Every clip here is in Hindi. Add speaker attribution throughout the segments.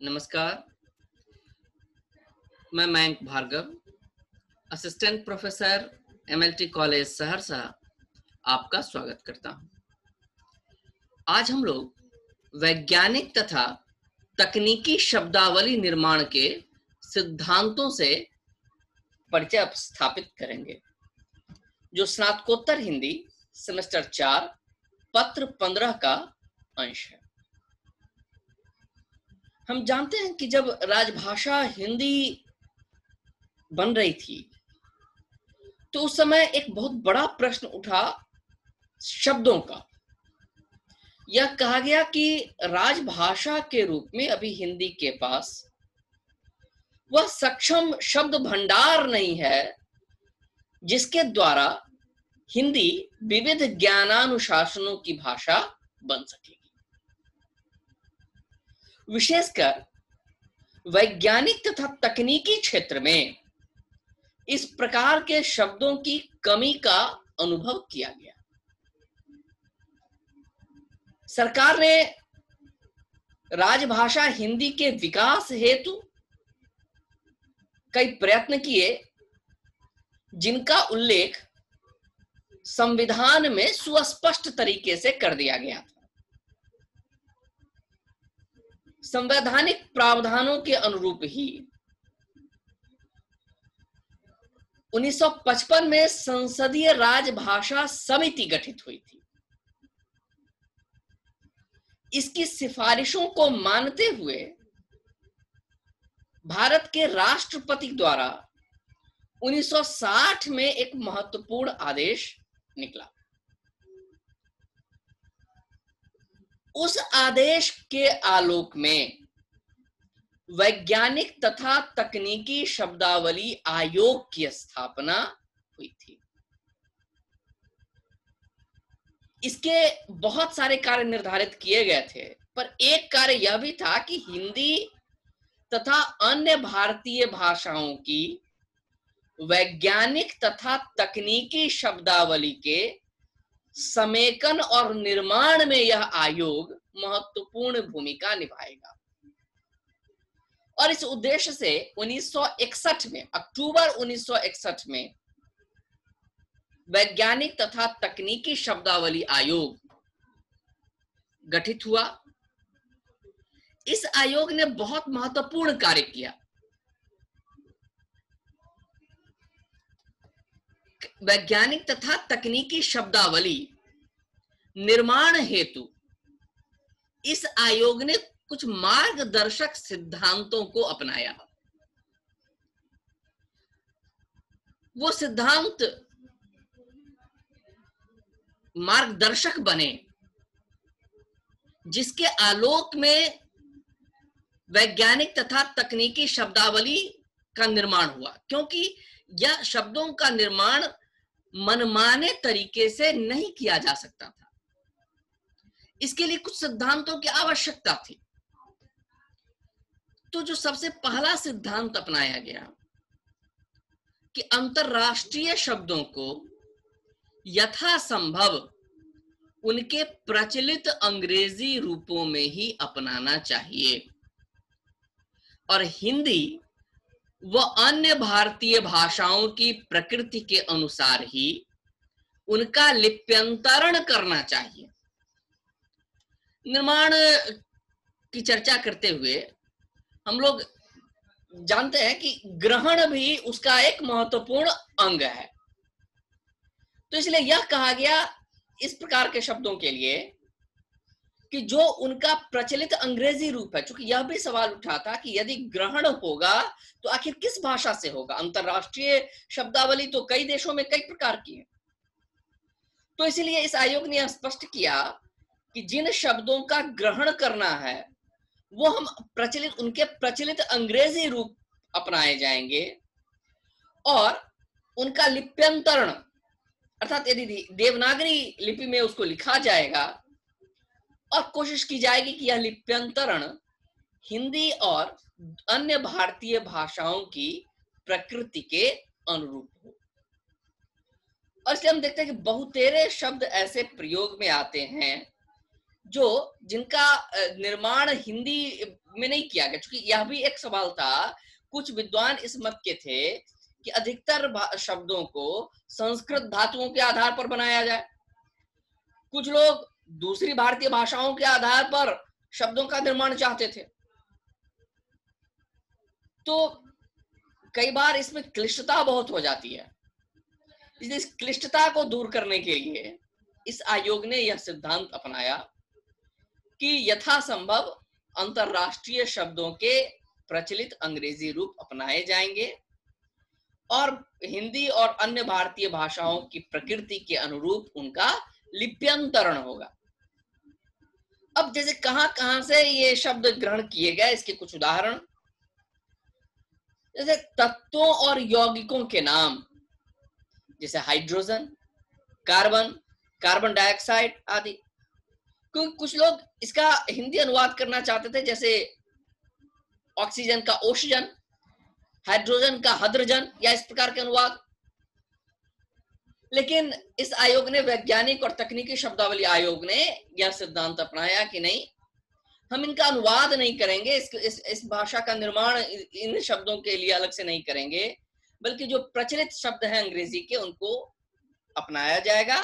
Speaker 1: नमस्कार, मैं Mayank Bhargava, assistant professor MLT college Saharsa आपका स्वागत करता हूं। आज हम लोग वैज्ञानिक तथा तकनीकी शब्दावली निर्माण के सिद्धांतों से परिचय स्थापित करेंगे, जो स्नातकोत्तर हिंदी सेमेस्टर 4 पत्र 15 का अंश है। हम जानते हैं कि जब राजभाषा हिंदी बन रही थी तो उस समय एक बहुत बड़ा प्रश्न उठा शब्दों का। यह कहा गया कि राजभाषा के रूप में अभी हिंदी के पास वह सक्षम शब्द भंडार नहीं है जिसके द्वारा हिंदी विविध ज्ञानानुशासनों की भाषा बन सकेगी। विशेषकर वैज्ञानिक तथा तकनीकी क्षेत्र में इस प्रकार के शब्दों की कमी का अनुभव किया गया। सरकार ने राजभाषा हिंदी के विकास हेतु कई प्रयत्न किए, जिनका उल्लेख संविधान में सुस्पष्ट तरीके से कर दिया गया था। संवैधानिक प्रावधानों के अनुरूप ही 1955 में संसदीय राजभाषा समिति गठित हुई थी। इसकी सिफारिशों को मानते हुए भारत के राष्ट्रपति द्वारा 1960 में एक महत्वपूर्ण आदेश निकला। उस आदेश के आलोक में वैज्ञानिक तथा तकनीकी शब्दावली आयोग की स्थापना हुई थी। इसके बहुत सारे कार्य निर्धारित किए गए थे, पर एक कार्य यह भी था कि हिंदी तथा अन्य भारतीय भाषाओं की वैज्ञानिक तथा तकनीकी शब्दावली के समेकन और निर्माण में यह आयोग महत्वपूर्ण भूमिका निभाएगा। और इस उद्देश्य से 1961 में, अक्टूबर 1961 में वैज्ञानिक तथा तकनीकी शब्दावली आयोग गठित हुआ। इस आयोग ने बहुत महत्वपूर्ण कार्य किया। वैज्ञानिक तथा तकनीकी शब्दावली निर्माण हेतु इस आयोग ने कुछ मार्गदर्शक सिद्धांतों को अपनाया। वो सिद्धांत मार्गदर्शक बने जिसके आलोक में वैज्ञानिक तथा तकनीकी शब्दावली का निर्माण हुआ, क्योंकि यह शब्दों का निर्माण मनमाने तरीके से नहीं किया जा सकता था। इसके लिए कुछ सिद्धांतों की आवश्यकता थी। तो जो सबसे पहला सिद्धांत अपनाया गया कि अंतरराष्ट्रीय शब्दों को यथासंभव उनके प्रचलित अंग्रेजी रूपों में ही अपनाना चाहिए और हिंदी व अन्य भारतीय भाषाओं की प्रकृति के अनुसार ही उनका लिप्यंतरण करना चाहिए। निर्माण की चर्चा करते हुए हम लोग जानते हैं कि ग्रहण भी उसका एक महत्वपूर्ण अंग है। तो इसलिए यह कहा गया इस प्रकार के शब्दों के लिए कि जो उनका प्रचलित अंग्रेजी रूप है, क्योंकि यह भी सवाल उठा था कि यदि ग्रहण होगा तो आखिर किस भाषा से होगा। अंतरराष्ट्रीय शब्दावली तो कई देशों में कई प्रकार की है। तो इसलिए इस आयोग ने स्पष्ट किया कि जिन शब्दों का ग्रहण करना है वो हम उनके प्रचलित अंग्रेजी रूप अपनाए जाएंगे और उनका लिप्यंतरण, अर्थात यदि देवनागरी लिपि में उसको लिखा जाएगा और कोशिश की जाएगी कि यह लिप्यंतरण हिंदी और अन्य भारतीय भाषाओं की प्रकृति के अनुरूप हो। और इसलिए हम देखते हैं कि बहुतेरे शब्द ऐसे प्रयोग में आते हैं जो जिनका निर्माण हिंदी में नहीं किया गया, क्योंकि यह भी एक सवाल था। कुछ विद्वान इस मत के थे कि अधिकतर शब्दों को संस्कृत धातुओं के आधार पर बनाया जाए। कुछ लोग दूसरी भारतीय भाषाओं के आधार पर शब्दों का निर्माण चाहते थे। तो कई बार इसमें क्लिष्टता बहुत हो जाती है। इसलिए इस क्लिष्टता को दूर करने के लिए इस आयोग ने यह सिद्धांत अपनाया कि यथासंभव अंतरराष्ट्रीय शब्दों के प्रचलित अंग्रेजी रूप अपनाए जाएंगे और हिंदी और अन्य भारतीय भाषाओं की प्रकृति के अनुरूप उनका लिप्यंतरण होगा। अब जैसे कहां कहां से ये शब्द ग्रहण किए गए, इसके कुछ उदाहरण, जैसे तत्वों और यौगिकों के नाम, जैसे हाइड्रोजन, कार्बन, कार्बन डाइऑक्साइड आदि। क्योंकि कुछ लोग इसका हिंदी अनुवाद करना चाहते थे, जैसे ऑक्सीजन का ओक्सीजन, हाइड्रोजन का हाइड्रोजन, या इस प्रकार के अनुवाद। लेकिन इस आयोग ने, वैज्ञानिक और तकनीकी शब्दावली आयोग ने यह सिद्धांत अपनाया कि नहीं, हम इनका अनुवाद नहीं करेंगे, इस भाषा का निर्माण इन शब्दों के लिए अलग से नहीं करेंगे, बल्कि जो प्रचलित शब्द हैं अंग्रेजी के उनको अपनाया जाएगा।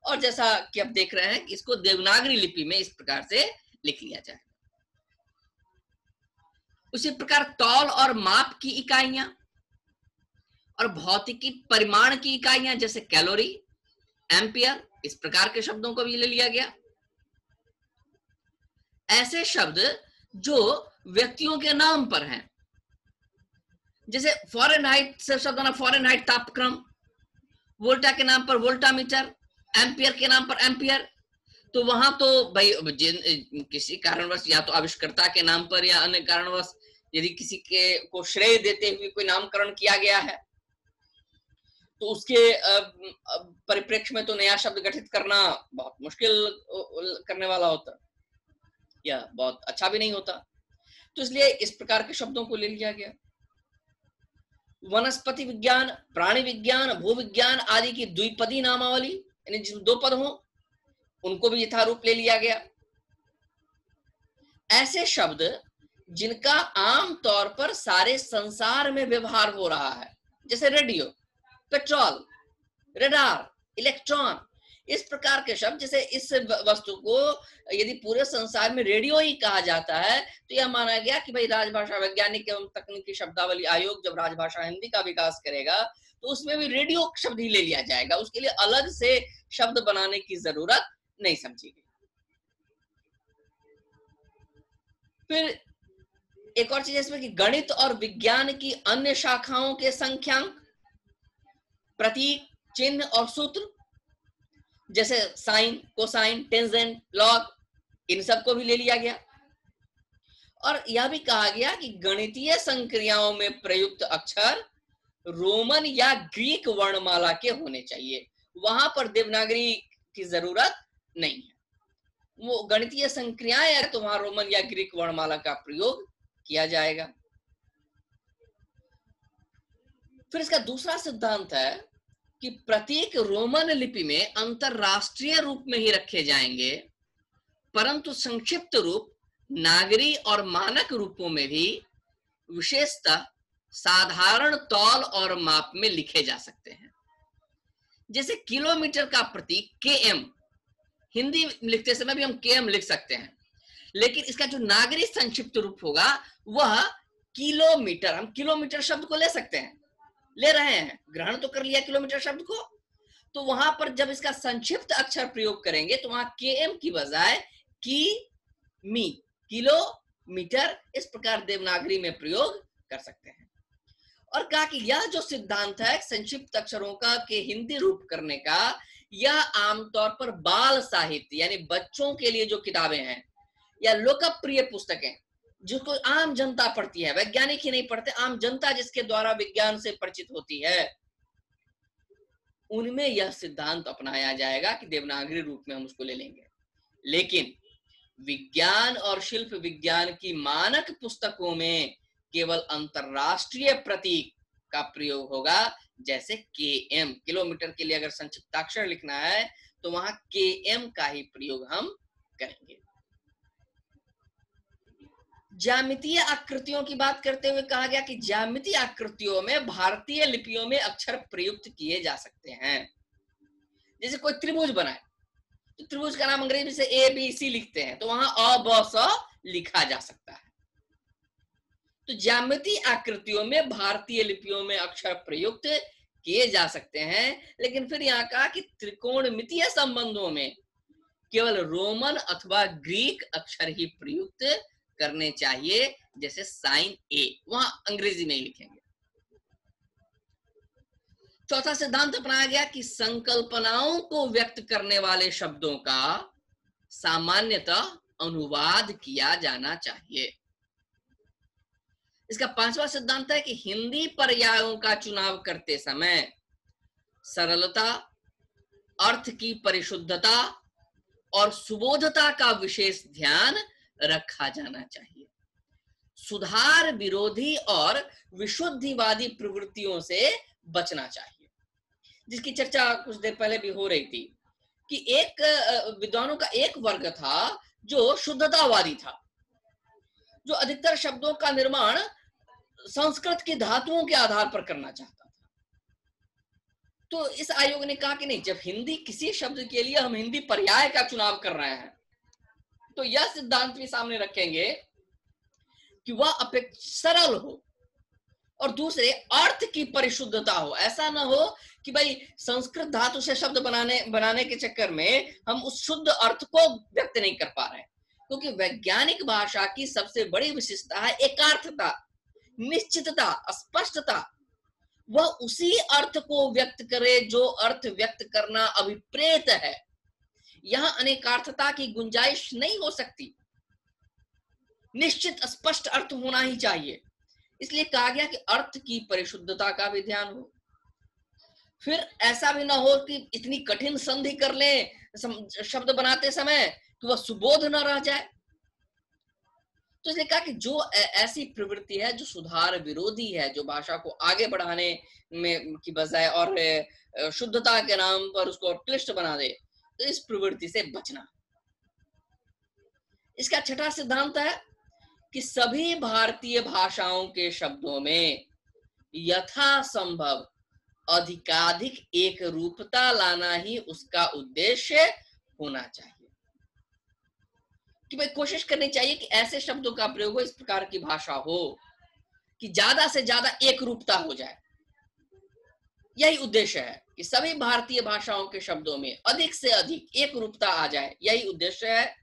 Speaker 1: और जैसा कि आप देख रहे हैं, इसको देवनागरी लिपि में इस प्रकार से लिख लिया जाएगा। उसी प्रकार तौल और माप की इकाइयां और भौतिकी परिमाण की इकाइयां, जैसे कैलोरी, एम्पियर, इस प्रकार के शब्दों को भी ले लिया गया। ऐसे शब्द जो व्यक्तियों के नाम पर हैं, जैसे फॉरेनहाइट से शब्द ना, फॉरेनहाइट तापक्रम, वोल्टा के नाम पर वोल्टामीटर, एम्पियर के नाम पर एम्पियर। तो वहां तो भाई किसी कारणवश, या तो आविष्कर्ता के नाम पर या अन्य कारणवश, यदि किसी के को श्रेय देते हुए कोई नामकरण किया गया है, तो उसके परिप्रेक्ष्य में तो नया शब्द गठित करना बहुत मुश्किल करने वाला होता, या बहुत अच्छा भी नहीं होता। तो इसलिए इस प्रकार के शब्दों को ले लिया गया। वनस्पति विज्ञान, प्राणी विज्ञान, भूविज्ञान आदि की द्विपदी नामावली, यानी जिसमें दो पद हो, उनको भी यथारूप ले लिया गया। ऐसे शब्द जिनका आम तौर पर सारे संसार में व्यवहार हो रहा है, जैसे रेडियो, पेट्रोल, रडार, इलेक्ट्रॉन, इस प्रकार के शब्द। जैसे इस वस्तु को यदि पूरे संसार में रेडियो ही कहा जाता है, तो यह माना गया कि भाई राजभाषा वैज्ञानिक एवं तकनीकी शब्दावली आयोग जब राजभाषा हिंदी का विकास करेगा, तो उसमें भी रेडियो शब्द ही ले लिया जाएगा, उसके लिए अलग से शब्द बनाने की जरूरत नहीं समझी गई। फिर एक और चीज इसमें कि गणित और विज्ञान की अन्य शाखाओं के संख्यांक, प्रतीक, चिन्ह और सूत्र, जैसे साइन, कोसाइन, टेंजेंट, लॉग, इन सबको भी ले लिया गया। और यह भी कहा गया कि गणितीय संक्रियाओं में प्रयुक्त अक्षर रोमन या ग्रीक वर्णमाला के होने चाहिए, वहां पर देवनागरी की जरूरत नहीं है। वो गणितीय संक्रियाएं है तो वहां रोमन या ग्रीक वर्णमाला का प्रयोग किया जाएगा। फिर इसका दूसरा सिद्धांत है कि प्रत्येक रोमन लिपि में अंतरराष्ट्रीय रूप में ही रखे जाएंगे, परंतु संक्षिप्त रूप नागरी और मानक रूपों में भी विशेषतः साधारण तौल और माप में लिखे जा सकते हैं। जैसे किलोमीटर का प्रतीक km, हिंदी लिखते समय भी हम km लिख सकते हैं, लेकिन इसका जो नागरी संक्षिप्त रूप होगा वह किलोमीटर। हम किलोमीटर शब्द को ले सकते हैं, ले रहे हैं, ग्रहण तो कर लिया किलोमीटर शब्द को, तो वहां पर जब इसका संक्षिप्त अक्षर प्रयोग करेंगे तो वहां km की बजाय मी, किलोमीटर, इस प्रकार देवनागरी में प्रयोग कर सकते हैं। और कहा कि यह जो सिद्धांत है संक्षिप्त अक्षरों का के हिंदी रूप करने का, यह आमतौर पर बाल साहित्य यानी बच्चों के लिए जो किताबें हैं या लोकप्रिय पुस्तकें जिसको आम जनता पढ़ती है, वैज्ञानिक ही नहीं पढ़ते, आम जनता जिसके द्वारा विज्ञान से परिचित होती है, उनमें यह सिद्धांत अपनाया जाएगा कि देवनागरी रूप में हम उसको ले लेंगे। लेकिन विज्ञान और शिल्प विज्ञान की मानक पुस्तकों में केवल अंतरराष्ट्रीय प्रतीक का प्रयोग होगा, जैसे km, किलोमीटर के लिए अगर संक्षिप्ताक्षर लिखना है तो वहां km का ही प्रयोग हम करेंगे। ज्यामितीय आकृतियों की बात करते हुए कहा गया कि ज्यामितीय आकृतियों में भारतीय लिपियों में अक्षर प्रयुक्त किए जा सकते हैं। जैसे कोई त्रिभुज बनाए तो त्रिभुज का नाम अंग्रेजी से ABC लिखते हैं, तो वहां अ ब स लिखा जा सकता है। तो ज्यामितीय आकृतियों में भारतीय लिपियों में अक्षर प्रयुक्त किए जा सकते हैं, लेकिन फिर यहाँ कहा कि त्रिकोणमितीय संबंधों में केवल रोमन अथवा ग्रीक अक्षर ही प्रयुक्त करने चाहिए, जैसे साइन ए वहां अंग्रेजी में ही लिखेंगे। चौथा सिद्धांत अपनाया गया कि संकल्पनाओं को व्यक्त करने वाले शब्दों का सामान्यतः अनुवाद किया जाना चाहिए। इसका पांचवा सिद्धांत है कि हिंदी पर्यायों का चुनाव करते समय सरलता, अर्थ की परिशुद्धता और सुबोधता का विशेष ध्यान रखा जाना चाहिए। सुधार विरोधी और विशुद्धिवादी प्रवृत्तियों से बचना चाहिए, जिसकी चर्चा कुछ देर पहले भी हो रही थी कि एक विद्वानों का एक वर्ग था जो शुद्धतावादी था, जो अधिकतर शब्दों का निर्माण संस्कृत की धातुओं के आधार पर करना चाहता था। तो इस आयोग ने कहा कि नहीं, जब हिंदी किसी शब्द के लिए हम हिंदी पर्याय का चुनाव कर रहे हैं तो यह सिद्धांत भी सामने रखेंगे कि वह अपेक्षा सरल हो और दूसरे अर्थ की परिशुद्धता हो। ऐसा ना हो कि भाई संस्कृत धातु से शब्द बनाने के चक्कर में हम उस शुद्ध अर्थ को व्यक्त नहीं कर पा रहे हैं, क्योंकि वैज्ञानिक भाषा की सबसे बड़ी विशेषता है एकार्थता, निश्चितता, स्पष्टता। वह उसी अर्थ को व्यक्त करे जो अर्थ व्यक्त करना अभिप्रेत है। यहां अनेकार्थता की गुंजाइश नहीं हो सकती, निश्चित स्पष्ट अर्थ होना ही चाहिए। इसलिए कहा गया कि अर्थ की परिशुद्धता का भी ध्यान हो। फिर ऐसा भी ना हो कि इतनी कठिन संधि कर ले शब्द बनाते समय कि वह सुबोध न रह जाए। तो इसने कहा कि जो ऐसी प्रवृत्ति है जो सुधार विरोधी है, जो भाषा को आगे बढ़ाने में की बजाय और शुद्धता के नाम पर उसको क्लिष्ट बना दे, तो इस प्रवृत्ति से बचना। इसका छठा सिद्धांत है कि सभी भारतीय भाषाओं के शब्दों में यथासंभव अधिकाधिक एक रूपता लाना ही उसका उद्देश्य होना चाहिए। कि भाई कोशिश करनी चाहिए कि ऐसे शब्दों का प्रयोग हो, इस प्रकार की भाषा हो कि ज्यादा से ज्यादा एक रूपता हो जाए। यही उद्देश्य है कि सभी भारतीय भाषाओं के शब्दों में अधिक से अधिक एक रूपता आ जाए, यही उद्देश्य है।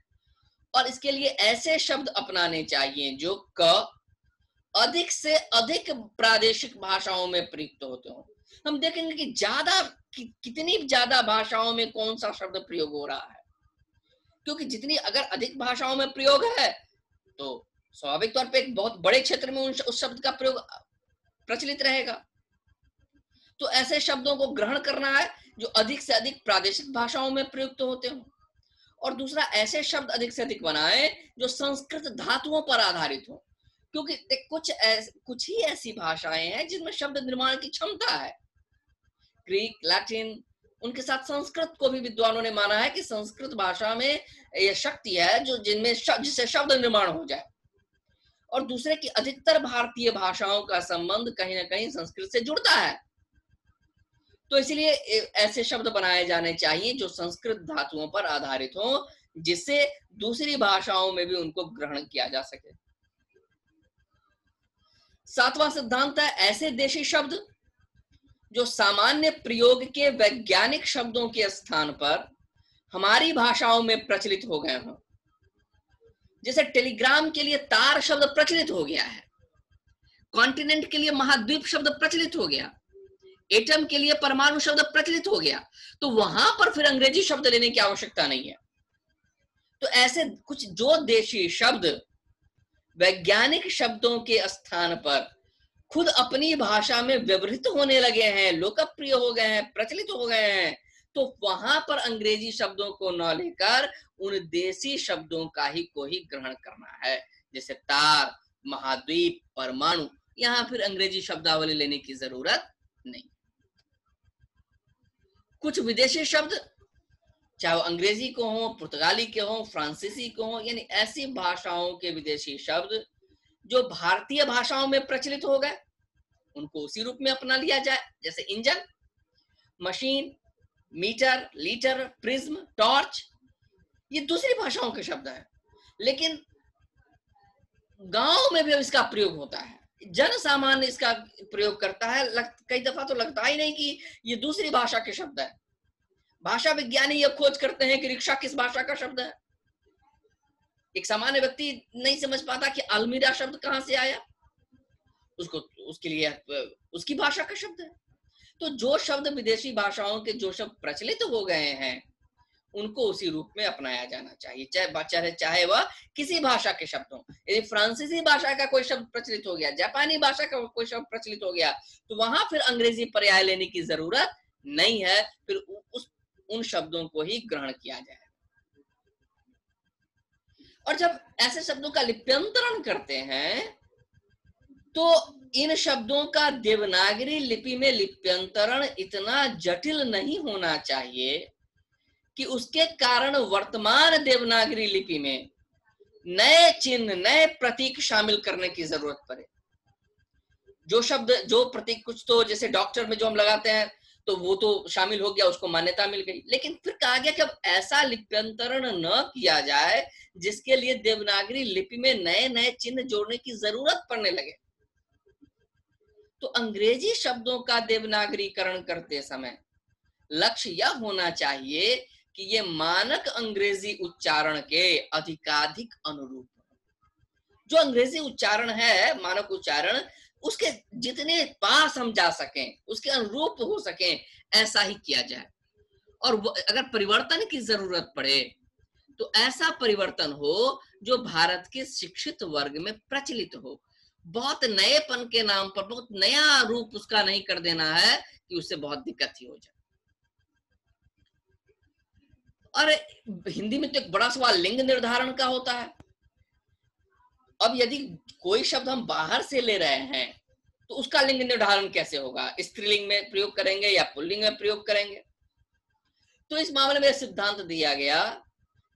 Speaker 1: और इसके लिए ऐसे शब्द अपनाने चाहिए जो अधिक से अधिक प्रादेशिक भाषाओं में प्रयुक्त होते हो। हम देखेंगे कि कितनी ज्यादा भाषाओं में कौन सा शब्द प्रयोग हो रहा है, क्योंकि जितनी अगर अधिक भाषाओं में प्रयोग है तो स्वाभाविक तौर पे एक बहुत बड़े क्षेत्र में उस शब्द का प्रयोग प्रचलित रहेगा। तो ऐसे शब्दों को ग्रहण करना है जो अधिक से अधिक प्रादेशिक भाषाओं में प्रयुक्त होते हो। और दूसरा, ऐसे शब्द अधिक से अधिक बनाए जो संस्कृत धातुओं पर आधारित हो, क्योंकि कुछ ही ऐसी भाषाएं हैं जिनमें शब्द निर्माण की क्षमता है। ग्रीक, लैटिन, उनके साथ संस्कृत को भी विद्वानों ने माना है कि संस्कृत भाषा में यह शक्ति है जो जिससे शब्द निर्माण हो जाए। और दूसरे की अधिकतर भारतीय भाषाओं का संबंध कहीं ना कहीं संस्कृत से जुड़ता है। तो इसलिए ऐसे शब्द बनाए जाने चाहिए जो संस्कृत धातुओं पर आधारित हो, जिससे दूसरी भाषाओं में भी उनको ग्रहण किया जा सके। सातवां सिद्धांत है ऐसे देशी शब्द जो सामान्य प्रयोग के वैज्ञानिक शब्दों के स्थान पर हमारी भाषाओं में प्रचलित हो गए हों। जैसे टेलीग्राम के लिए तार शब्द प्रचलित हो गया है, कॉन्टिनेंट के लिए महाद्वीप शब्द प्रचलित हो गया, एटम के लिए परमाणु शब्द प्रचलित हो गया, तो वहां पर फिर अंग्रेजी शब्द लेने की आवश्यकता नहीं है। तो ऐसे कुछ जो देशी शब्द वैज्ञानिक शब्दों के स्थान पर खुद अपनी भाषा में व्यवहृत होने लगे हैं, लोकप्रिय हो गए हैं, प्रचलित हो गए हैं, तो वहां पर अंग्रेजी शब्दों को न लेकर उन देसी शब्दों का ही को ही ग्रहण करना है। जैसे तार, महाद्वीप, परमाणु, यहां फिर अंग्रेजी शब्दावली लेने की जरूरत नहीं। कुछ विदेशी शब्द चाहे वो अंग्रेजी को हो, पुर्तगाली के हो, फ्रांसीसी को हो, यानी ऐसी भाषाओं के विदेशी शब्द जो भारतीय भाषाओं में प्रचलित हो गए उनको उसी रूप में अपना लिया जाए, जैसे engine, machine, metre, litre, prism, torch, ये दूसरी भाषाओं के शब्द हैं, लेकिन गांव में भी इसका प्रयोग होता है, जन सामान्य इसका प्रयोग करता है। कई दफा तो लगता ही नहीं कि ये दूसरी भाषा के शब्द है। भाषा विज्ञानी ये खोज करते हैं कि रिक्शा किस भाषा का शब्द है। एक सामान्य व्यक्ति नहीं समझ पाता कि अलमीरा शब्द कहां से आया, उसको उसके लिए उसकी भाषा का शब्द है। तो जो शब्द विदेशी भाषाओं के जो शब्द प्रचलित हो गए हैं उनको उसी रूप में अपनाया जाना चाहिए, चाहे वह किसी भाषा के शब्द हो। यदि फ्रांसीसी भाषा का कोई शब्द प्रचलित हो गया, जापानी भाषा का कोई शब्द प्रचलित हो गया, तो वहां फिर अंग्रेजी पर्याय लेने की जरूरत नहीं है, फिर उन शब्दों को ही ग्रहण किया जाए। और जब ऐसे शब्दों का लिप्यंतरण करते हैं तो इन शब्दों का देवनागरी लिपि में लिप्यंतरण इतना जटिल नहीं होना चाहिए कि उसके कारण वर्तमान देवनागरी लिपि में नए चिन्ह, नए प्रतीक शामिल करने की जरूरत पड़े। जो शब्द, जो प्रतीक, कुछ तो जैसे डॉक्टर में जो हम लगाते हैं तो वो तो शामिल हो गया, उसको मान्यता मिल गई, लेकिन फिर कहा गया कि अब ऐसा लिप्यंतरण न किया जाए जिसके लिए देवनागरी लिपि में नए नए चिन्ह जोड़ने की जरूरत पड़ने लगे। तो अंग्रेजी शब्दों का देवनागरीकरण करते समय लक्ष्य यह होना चाहिए कि ये मानक अंग्रेजी उच्चारण के अधिकाधिक अनुरूप, जो अंग्रेजी उच्चारण है, मानक उच्चारण, उसके जितने पास हम जा सकें, उसके अनुरूप हो सकें, ऐसा ही किया जाए। और अगर परिवर्तन की जरूरत पड़े तो ऐसा परिवर्तन हो जो भारत के शिक्षित वर्ग में प्रचलित हो। बहुत नएपन के नाम पर बहुत नया रूप उसका नहीं कर देना है कि उससे बहुत दिक्कत ही हो जाए। और हिंदी में तो एक बड़ा सवाल लिंग निर्धारण का होता है। अब यदि कोई शब्द हम बाहर से ले रहे हैं तो उसका लिंग निर्धारण कैसे होगा? स्त्रीलिंग में प्रयोग करेंगे या पुल्लिंग में प्रयोग करेंगे? तो इस मामले में सिद्धांत दिया गया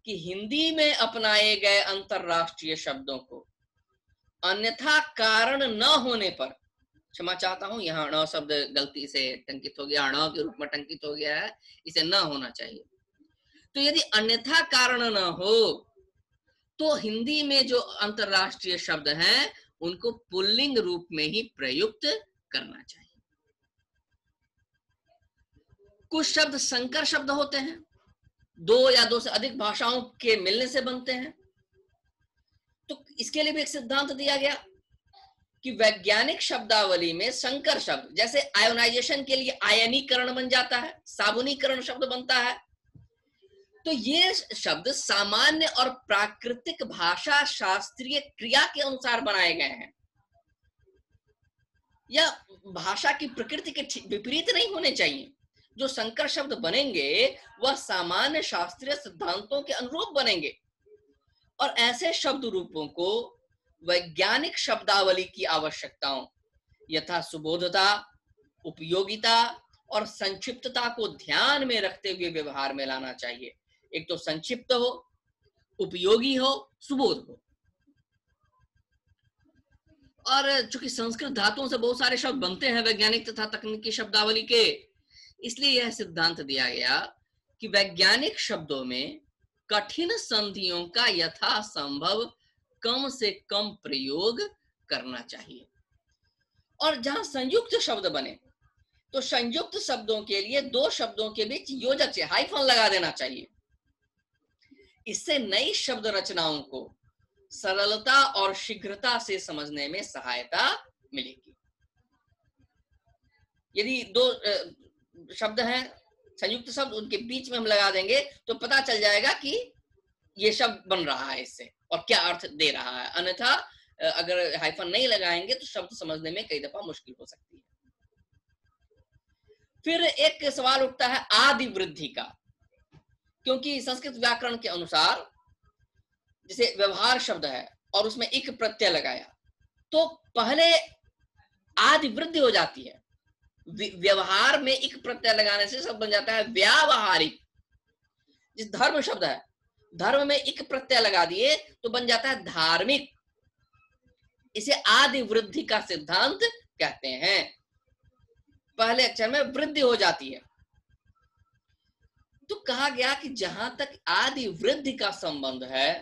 Speaker 1: कि हिंदी में अपनाए गए अंतरराष्ट्रीय शब्दों को अन्यथा कारण न होने पर, क्षमा चाहता हूं, यहाँ ण शब्द गलती से टंकित हो गया, ण के रूप में टंकित हो गया है, इसे न होना चाहिए। तो यदि अन्यथा कारण न हो तो हिंदी में जो अंतरराष्ट्रीय शब्द हैं उनको पुल्लिंग रूप में ही प्रयुक्त करना चाहिए। कुछ शब्द संकर शब्द होते हैं, दो या दो से अधिक भाषाओं के मिलने से बनते हैं, तो इसके लिए भी एक सिद्धांत दिया गया कि वैज्ञानिक शब्दावली में संकर शब्द, जैसे आयोनाइजेशन के लिए आयनीकरण बन जाता है, साबुनीकरण शब्द बनता है, तो ये शब्द सामान्य और प्राकृतिक भाषा शास्त्रीय क्रिया के अनुसार बनाए गए हैं, या भाषा की प्रकृति के विपरीत नहीं होने चाहिए। जो संकर शब्द बनेंगे वह सामान्य शास्त्रीय सिद्धांतों के अनुरूप बनेंगे, और ऐसे शब्द रूपों को वैज्ञानिक शब्दावली की आवश्यकताओं यथा सुबोधता, उपयोगिता और संक्षिप्तता को ध्यान में रखते हुए व्यवहार में लाना चाहिए। एक तो संक्षिप्त हो, उपयोगी हो, सुबोध हो। और चूंकि संस्कृत धातुओं से बहुत सारे शब्द बनते हैं वैज्ञानिक तथा तकनीकी शब्दावली के, इसलिए यह सिद्धांत दिया गया कि वैज्ञानिक शब्दों में कठिन संधियों का यथासंभव कम से कम प्रयोग करना चाहिए। और जहां संयुक्त शब्द बने तो संयुक्त शब्दों के लिए दो शब्दों के बीच योजक से हाइफन लगा देना चाहिए। इससे नई शब्द रचनाओं को सरलता और शीघ्रता से समझने में सहायता मिलेगी। यदि दो शब्द हैं संयुक्त शब्द, उनके बीच में हम लगा देंगे तो पता चल जाएगा कि ये शब्द बन रहा है इससे और क्या अर्थ दे रहा है। अन्यथा अगर हाइफन नहीं लगाएंगे तो शब्द समझने में कई दफा मुश्किल हो सकती है। फिर एक सवाल उठता है आदि वृद्धि का, क्योंकि संस्कृत व्याकरण के अनुसार जैसे व्यवहार शब्द है और उसमें इक प्रत्यय लगाया तो पहले आदि वृद्धि हो जाती है। व्यवहार में इक प्रत्यय लगाने से शब्द बन जाता है व्यावहारिक। जिस धर्म शब्द है, धर्म में इक प्रत्यय लगा दिए तो बन जाता है धार्मिक। इसे आदि वृद्धि का सिद्धांत कहते हैं। पहले अक्षर में वृद्धि हो जाती है। तो कहा गया कि जहां तक आदि वृद्धि का संबंध है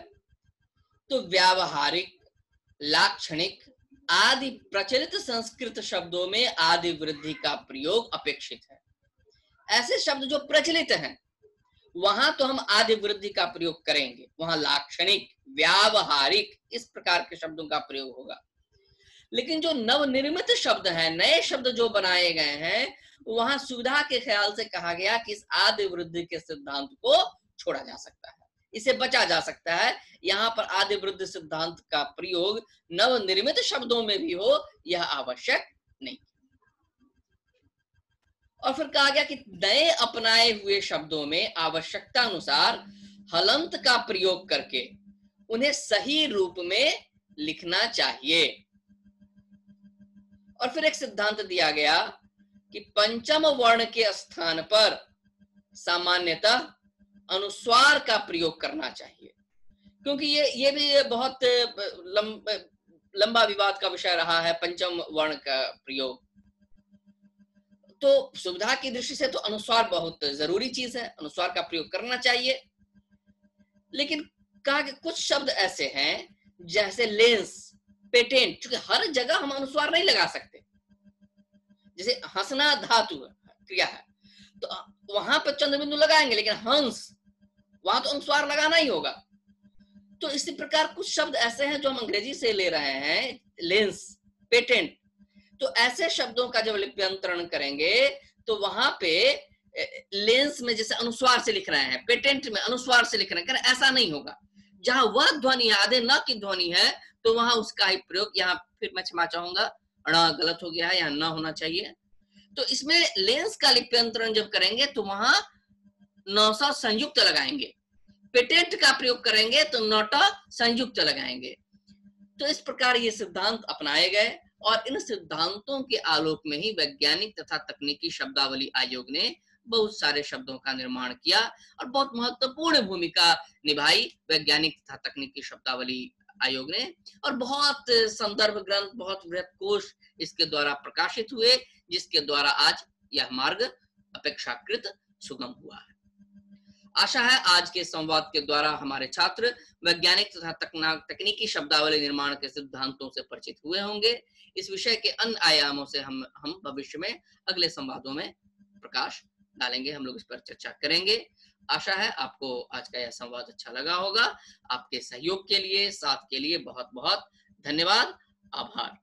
Speaker 1: तो व्यावहारिक, लाक्षणिक आदि प्रचलित संस्कृत शब्दों में आदि वृद्धि का प्रयोग अपेक्षित है। ऐसे शब्द जो प्रचलित हैं वहां तो हम आदि वृद्धि का प्रयोग करेंगे, वहां लाक्षणिक, व्यावहारिक इस प्रकार के शब्दों का प्रयोग होगा। लेकिन जो नवनिर्मित शब्द हैं, नए शब्द जो बनाए गए हैं, वहां सुविधा के ख्याल से कहा गया कि इस आदि वृद्धि के सिद्धांत को छोड़ा जा सकता है, इसे बचा जा सकता है। यहाँ पर आदि वृद्धि सिद्धांत का प्रयोग नवनिर्मित शब्दों में भी हो, यह आवश्यक नहीं। और फिर कहा गया कि नए अपनाए हुए शब्दों में आवश्यकता अनुसार हलंत का प्रयोग करके उन्हें सही रूप में लिखना चाहिए। और फिर एक सिद्धांत दिया गया कि पंचम वर्ण के स्थान पर सामान्यतः अनुस्वार का प्रयोग करना चाहिए, क्योंकि ये भी बहुत लंबा विवाद का विषय रहा है, पंचम वर्ण का प्रयोग। तो सुविधा की दृष्टि से तो अनुस्वार बहुत जरूरी चीज है, अनुस्वार का प्रयोग करना चाहिए। लेकिन कहा कि कुछ शब्द ऐसे हैं जैसे लेंस, पेटेंट, क्योंकि हर जगह हम अनुस्वार नहीं लगा सकते। जैसे हंसना धातु क्रिया है तो वहां पर चंद्र बिंदु लगाएंगे, लेकिन हंस वहां तो अनुस्वार लगाना ही होगा। तो इसी प्रकार कुछ शब्द ऐसे हैं जो हम अंग्रेजी से ले रहे हैं, लेंस, पेटेंट, तो ऐसे शब्दों का जब लिप्यंतरण करेंगे तो वहां पे लेंस में जैसे अनुस्वार से लिख रहे हैं, पेटेंट में अनुस्वार से लिख रहे हैं, ऐसा नहीं होगा। जहां वह ध्वनि आधे न की ध्वनि है तो वहां उसका ही प्रयोग, यहाँ फिर मैं क्षमा चाहूंगा, अड़ा गलत हो गया है, यहाँ न होना चाहिए। तो इसमें लेंस का लिप्यंतरण जब करेंगे तो वहां नौसा संयुक्त लगाएंगे, पेटेंट का प्रयोग करेंगे तो नौटा संयुक्त लगाएंगे। तो इस प्रकार ये सिद्धांत अपनाए गए और इन सिद्धांतों के आलोक में ही वैज्ञानिक तथा तकनीकी शब्दावली आयोग ने बहुत सारे शब्दों का निर्माण किया और बहुत महत्वपूर्ण भूमिका निभाई वैज्ञानिक तथा तकनीकी शब्दावली आयोग ने। और बहुत संदर्भ ग्रंथ, बहुत वृहत कोश इसके द्वारा प्रकाशित हुए, जिसके द्वारा आज यह मार्ग अपेक्षाकृत सुगम हुआ है। आशा है आज के संवाद के द्वारा हमारे छात्र वैज्ञानिक तथा तकनीकी शब्दावली निर्माण के सिद्धांतों से परिचित हुए होंगे। इस विषय के अन्य आयामों से हम भविष्य में अगले संवादों में प्रकाश डालेंगे, हम लोग इस पर चर्चा करेंगे। आशा है आपको आज का यह संवाद अच्छा लगा होगा। आपके सहयोग के लिए, साथ के लिए बहुत बहुत धन्यवाद, आभार।